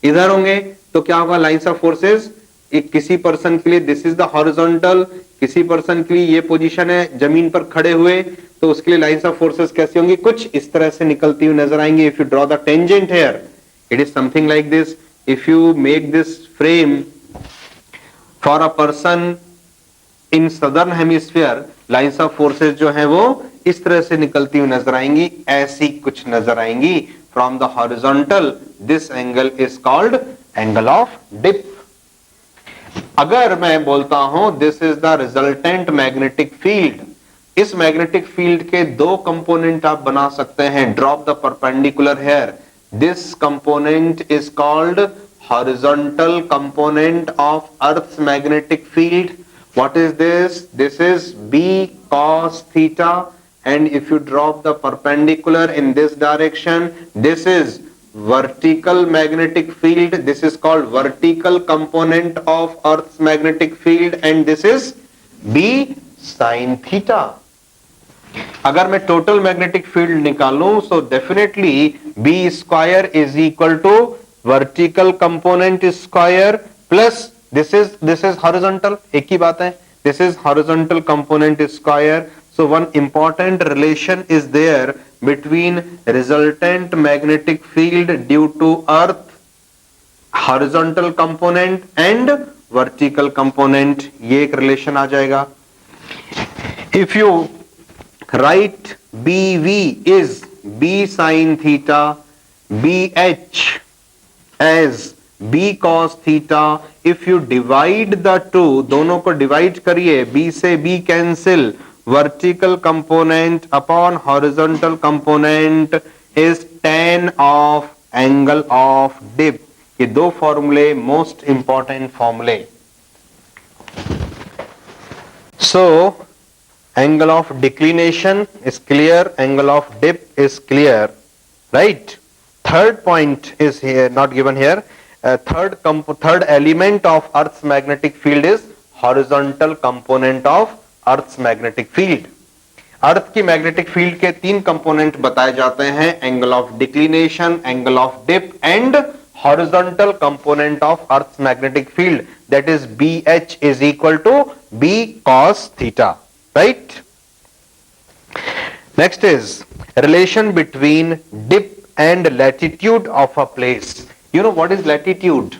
इधर होंगे, तो क्या होगा, लाइंस ऑफ फोर्सेस किसी पर्सन के लिए दिस इज द हॉरिजॉन्टल, किसी पर्सन के लिए ये पोजीशन है जमीन पर खड़े हुए, तो उसके लिए लाइंस ऑफ फोर्सेस कैसी होंगी, कुछ इस तरह से निकलती हुई नजर आएंगी. If you draw the tangent here it is something like this. If you make this frame for a person in southern hemisphere, lines of forces जो है वो इस तरह से निकलती हुई नजर आएंगी, ऐसी कुछ नजर आएंगी from the horizontal. This angle is called angle of dip. अगर मैं बोलता हूं this is the resultant magnetic field, इस मैग्नेटिक फील्ड के दो कंपोनेंट आप बना सकते हैं. Drop the perpendicular here. This component is called horizontal component of earth's magnetic field. What is this? This is B cos theta, and if you drop the perpendicular in this direction, this is vertical magnetic field. This is called vertical component of Earth's magnetic field, and this is B sin theta. अगर मैं total magnetic field निकालूं, so definitely B square is equal to vertical component square plus this is horizontal. एक ही बात है, this is horizontal component square. So one important relation is there between resultant magnetic field due to earth, horizontal component and vertical component. ये एक relation आ जाएगा. If you write BV is B sin theta, BH as B cos theta, if you divide the two, दोनों को divide करिए, B से B cancel, vertical component upon horizontal component is tan of angle of dip. ये दो फॉर्मूले most important फॉर्मूले. So angle of declination is clear, angle of dip is clear, right? Third point is here, not given here. Third element of Earth's magnetic field is horizontal component of Earth's magnetic field. Earth की magnetic field के तीन component बताए जाते हैं, angle of declination, angle of dip and horizontal component of earth's magnetic field, that is BH is equal to B cos theta, right? Next is relation between dip and latitude of a place. You know what is latitude?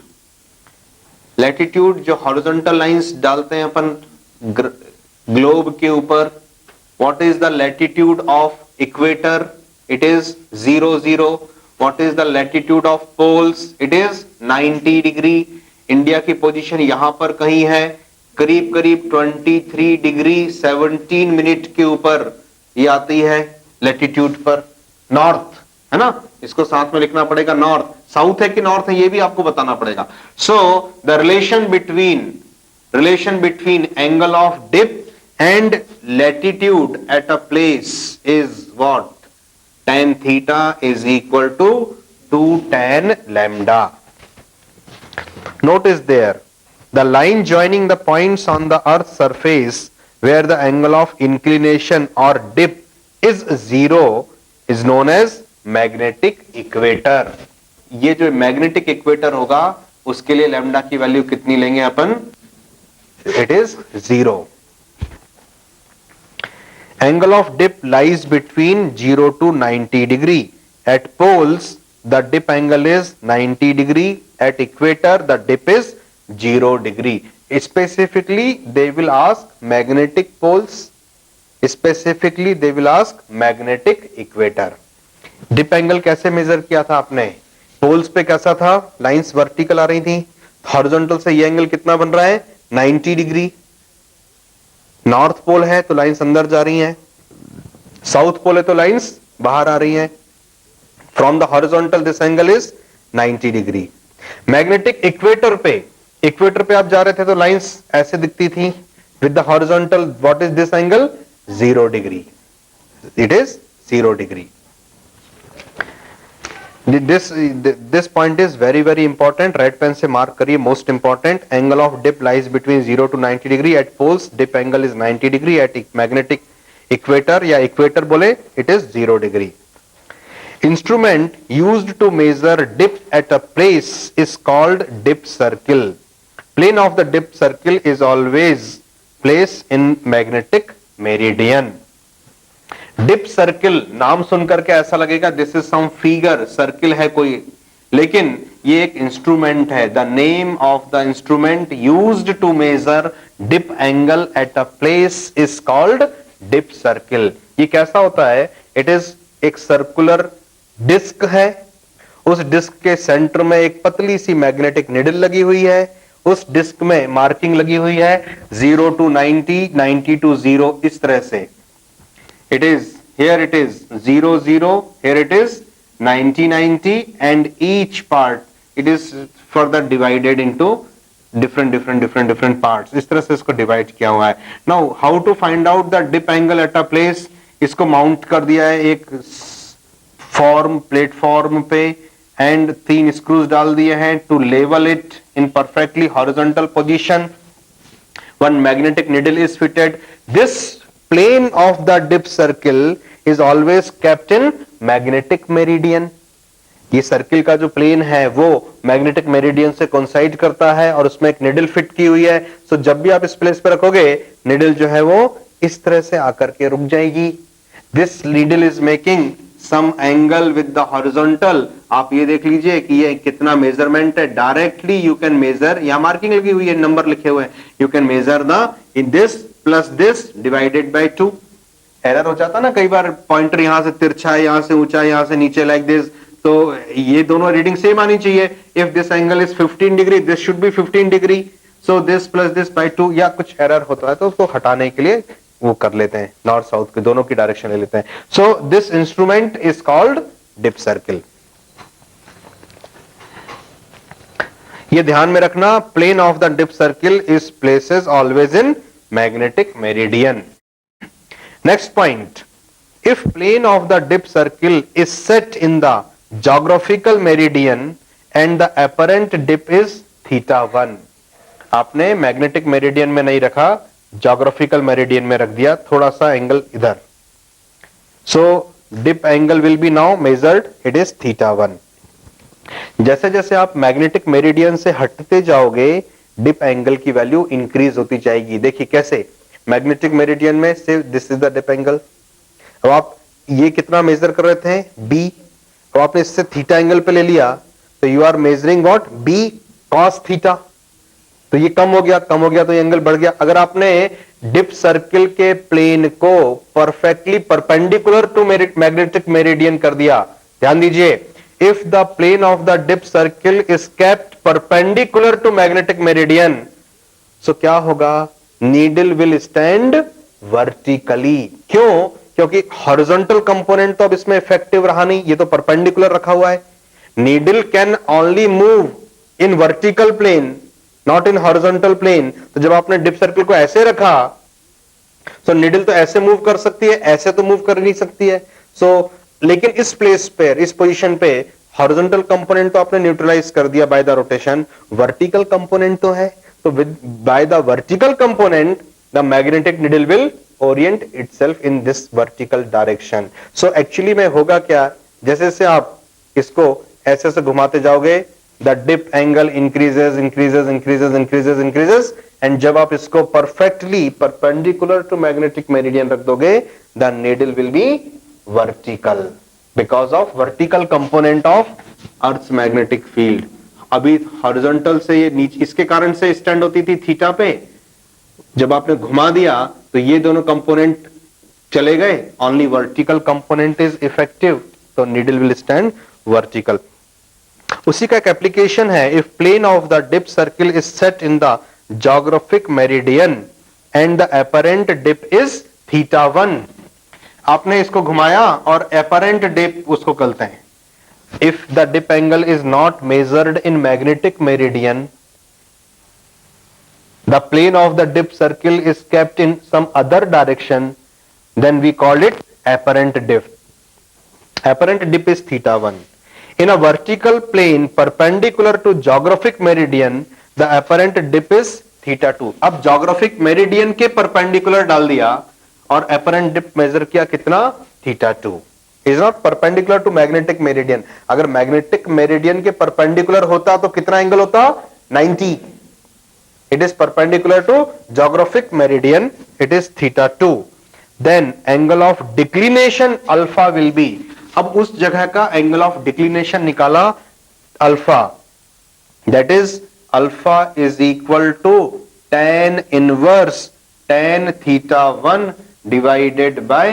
Latitude जो horizontal lines डालते हैं अपन globe के ऊपर. What is the latitude of equator? It is 0 0. What is the latitude of poles? It is 90 degree. India की position यहां पर कहीं है, करीब करीब 23 डिग्री 17 मिनट के ऊपर ये आती है लैटिट्यूड पर. नॉर्थ है ना, इसको साथ में लिखना पड़ेगा. नॉर्थ, साउथ है कि नॉर्थ है ये भी आपको बताना पड़ेगा. So the relation between angle of dip and latitude at a place is what? tan theta is equal to 2 tan lambda. Notice there, the line joining the points on the earth's surface where the angle of inclination or dip is 0 is known as magnetic equator. ये जो magnetic equator होगा उसके लिए lambda की value कितनी लेंगे अपन? It is 0. Angle of dip lies between 0 to 90 degree. At poles, the dip angle is 90 degree. At equator, the dip is 0 degree. Specifically, they will ask magnetic poles. Specifically, they will ask magnetic equator. Dip angle कैसे major किया था आपने? Poles पे कैसा था? Lines vertical आ रही थी. Horizontal से ये एंगल कितना बन रहा है? 90 डिग्री. नॉर्थ पोल है तो लाइंस अंदर जा रही हैं, साउथ पोल है तो लाइंस बाहर आ रही हैं. From the horizontal this angle is 90 degree. Magnetic equator पे आप जा रहे थे तो लाइंस ऐसे दिखती थी. With the horizontal what is this angle? 0 degree. It is 0 degree. This point is very very important. Red pen से मार्क करिए. Most important. Angle of dip lies between 0 to 90 degree. At poles dip angle is 90 degree. At magnetic equator या equator बोले it is 0 degree. Instrument used to measure dip at a place is called dip circle. Plane of the dip circle is always place in magnetic meridian. Dip circle नाम सुनकर के ऐसा लगेगा this is some figure, circle है कोई, लेकिन ये एक इंस्ट्रूमेंट है. The name of the instrument used to measure dip angle at a place is called dip circle. ये कैसा होता है? इट इज एक सर्कुलर डिस्क है. उस डिस्क के सेंटर में एक पतली सी मैग्नेटिक निडल लगी हुई है. उस डिस्क में मार्किंग लगी हुई है 0 to 90, 90 to 0 इस तरह से. It is 0 0, here it is 90 90, and each part it is further divided into different parts. इस तरह से इसको डिवाइड किया हुआ है. Now how to find out the dip angle at a place? इसको माउंट कर दिया है एक प्लेटफॉर्म पे एंड 3 स्क्रूज डाल दिए हैं to level it in perfectly horizontal position. One magnetic needle is fitted. This plane of the dip circle is always kept in magnetic meridian. ये सर्किल का जो प्लेन है वो मैग्नेटिक मेरिडियन से कोइंसाइड करता है और उसमें एक निडल फिट की हुई है. सो जब भी आप इस प्लेस पे रखोगे निडल जो है वो इस तरह से आकर के रुक जाएगी. This needle is making some angle with the horizontal. आप ये देख लीजिए कि ये कितना मेजरमेंट है. डायरेक्टली यू कैन मेजर, यहां मार्किंग लगी हुई है, नंबर लिखे हुए हैं. You can measure the in this plus this divided by 2. Error हो जाता ना कई बार, पॉइंटर यहां से तिरछा है, यहां से ऊंचा है, यहां से नीचे, लाइक दिस. तो ये दोनों रीडिंग सेम आनी चाहिए. If this angle is 15 degree, this should be 15 degree. So this plus this by 2. या कुछ एरर होता है तो उसको हटाने के लिए वो कर लेते हैं, नॉर्थ साउथ के दोनों की डायरेक्शन ले लेते हैं. So this instrument is called dip circle. ये ध्यान में रखना, plane of the dip circle is places always in magnetic meridian. Next point, if plane of the dip circle is set in the geographical meridian and the apparent dip is θ1. आपने magnetic meridian में नहीं रखा, geographical meridian में रख दिया, थोड़ा सा angle इधर. So dip angle will be now measured, it is θ1. जैसे जैसे आप मैग्नेटिक मेरिडियन से हटते जाओगे डिप एंगल की वैल्यू इंक्रीज होती जाएगी. देखिए कैसे, मैग्नेटिक मेरिडियन में से this is the dip angle. अब आप ये कितना मेजर कर रहे थे? बी. तो आपने इससे थीटा एंगल पे ले लिया, तो you are measuring what, B cos theta. तो ये कम हो गया, कम हो गया तो ये एंगल बढ़ गया। अगर आपने डिप सर्किल के प्लेन को perfectly perpendicular to magnetic meridian कर दिया, ध्यान दीजिए, if the plane of the dip circle is kept perpendicular to magnetic meridian, so क्या होगा, नीडल विल स्टैंड वर्टिकली। क्यों? क्योंकि हॉरिजॉन्टल कंपोनेंट तो अब इसमें इफेक्टिव रहा नहीं, ये तो परपेंडिकुलर रखा हुआ है। Needle can only move in vertical plane, not in horizontal plane. तो जब आपने डिप सर्किल को ऐसे रखा, तो नीडल तो ऐसे मूव कर सकती है, ऐसे तो मूव कर नहीं सकती है। सो लेकिन इस प्लेस पे, इस पोजीशन पे हॉरिजॉन्टल कंपोनेंट तो आपने न्यूट्रलाइज कर दिया by the rotation, vertical component तो है, तो with by the vertical component the magnetic needle will Orient itself in this vertical direction. So actually में होगा क्या, जैसे जैसे आप इसको ऐसे से घुमाते जाओगे, the dip angle increases increases increases increases increases, and जब आप इसको perfectly perpendicular to magnetic meridian रख दोगे, the needle will be vertical because of vertical component of earth magnetic field. अभी हॉरिजॉन्टल से ये नीचे, इसके कारण से स्टैंड होती थी थीटा पे, जब आपने घुमा दिया तो ये दोनों कंपोनेंट चले गए, only vertical component is effective, तो नीडल विल स्टैंड वर्टिकल। उसी का एक एप्लीकेशन है, if plane of the dip circle is set in the geographic meridian and the apparent dip is theta 1, आपने इसको घुमाया और एपरेंट डिप उसको कहते हैं। If the dip angle is not measured in magnetic meridian, the plane of the dip circle is kept in some other direction, then we call it apparent dip. Apparent dip is theta 1. In a vertical plane perpendicular to geographic meridian, the apparent dip is theta 2. अब geographic meridian के perpendicular डाल दिया और apparent dip measure किया कितना, theta 2. Is not perpendicular to magnetic meridian. अगर magnetic meridian के perpendicular होता तो कितना एंगल होता, 90. It is perpendicular to geographic meridian, it is theta 2. Then angle of declination alpha will be, अब उस जगह का angle of declination निकाला alpha, that is alpha is equal to tan inverse tan theta 1 divided by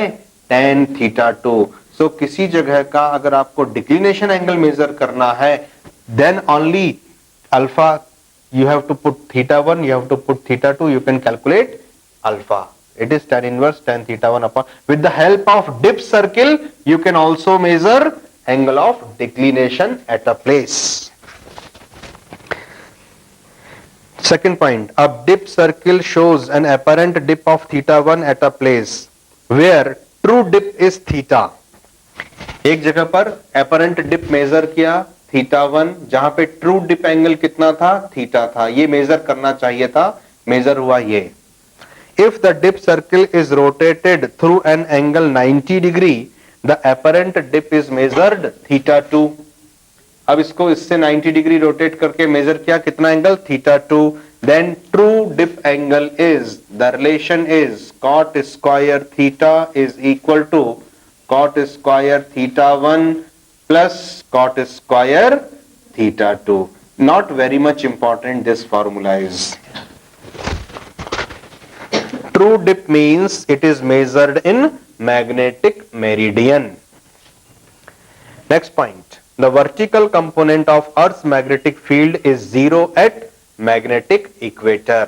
tan theta 2. So किसी जगह का अगर आपको declination angle measure करना है, then only alpha you have to put theta 1, you have to put theta 2, you can calculate alpha. It is tan inverse tan theta 1 upon, with the help of dip circle you can also measure angle of declination at a place. Second point, a dip circle shows an apparent dip of theta 1 at a place where true dip is theta. एक जगह पर apparent dip measure किया theta 1, जहां पे true dip angle कितना था, theta था, ये मेजर करना चाहिए था, मेजर हुआ ये। If the dip circle is rotated through an angle 90 degree, the apparent dip is measured theta 2। अब इसको इससे 90 डिग्री रोटेट करके मेजर किया, कितना angle, theta 2। Then true dip angle is, the relation is cot square theta is equal to cot square theta 1 plus cot square theta 2. Not very much important this formula is. True dip means it is measured in magnetic meridian. Next point, the vertical component of Earth's magnetic field is 0 at magnetic equator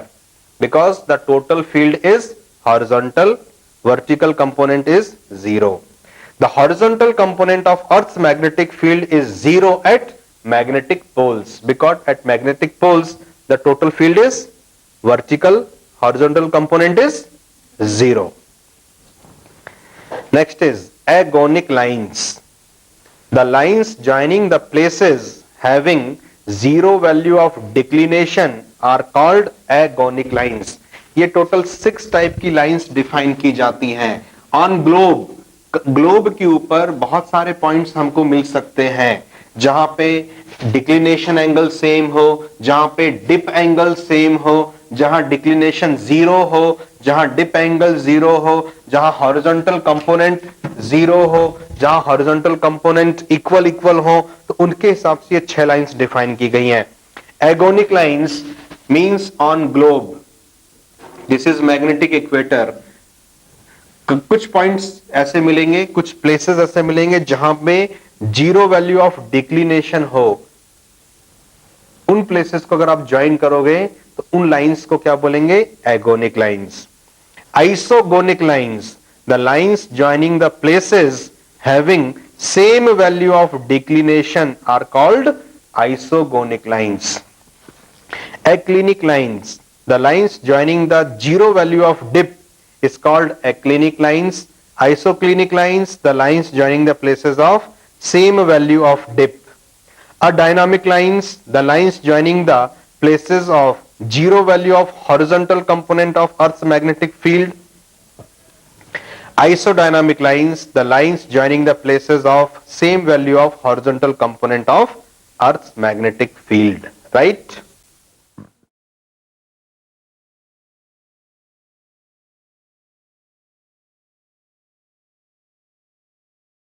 because the total field is horizontal, vertical component is 0. The horizontal component of Earth's magnetic field is 0 at magnetic poles because at magnetic poles the total field is vertical, horizontal component is 0. Next is agonic lines. The lines joining the places having 0 value of declination are called agonic lines. ये total 6 type की lines define की जाती हैं। On globe के ऊपर बहुत सारे points हमको मिल सकते हैं जहां पे डिक्लिनेशन एंगल सेम हो, जहां पे डिप एंगल सेम हो, जहां डिक्लिनेशन 0 हो, जहां डिप एंगल 0 हो, जहां हॉरिजॉन्टल कंपोनेंट 0 हो, जहां हॉरिजॉन्टल कंपोनेंट इक्वल इक्वल हो तो उनके हिसाब से ये 6 लाइंस डिफाइन की गई हैं। Agonic lines means on globe, this is magnetic equator. कुछ पॉइंट्स ऐसे मिलेंगे, कुछ प्लेसेस ऐसे मिलेंगे जहां पे जीरो वैल्यू ऑफ डिक्लिनेशन हो, उन प्लेसेस को अगर आप ज्वाइन करोगे तो उन लाइंस को क्या बोलेंगे? Agonic lines. Isogonic lines, the lines joining the places having same value of declination are called isogonic lines. Aclinic lines, the lines joining the zero value of dip is called aclinic lines. Isoclinic lines, the lines joining the places of same value of dip. A dynamic lines, the lines joining the places of zero value of horizontal component of Earth's magnetic field. Isodynamic lines, the lines joining the places of same value of horizontal component of Earth's magnetic field. Right?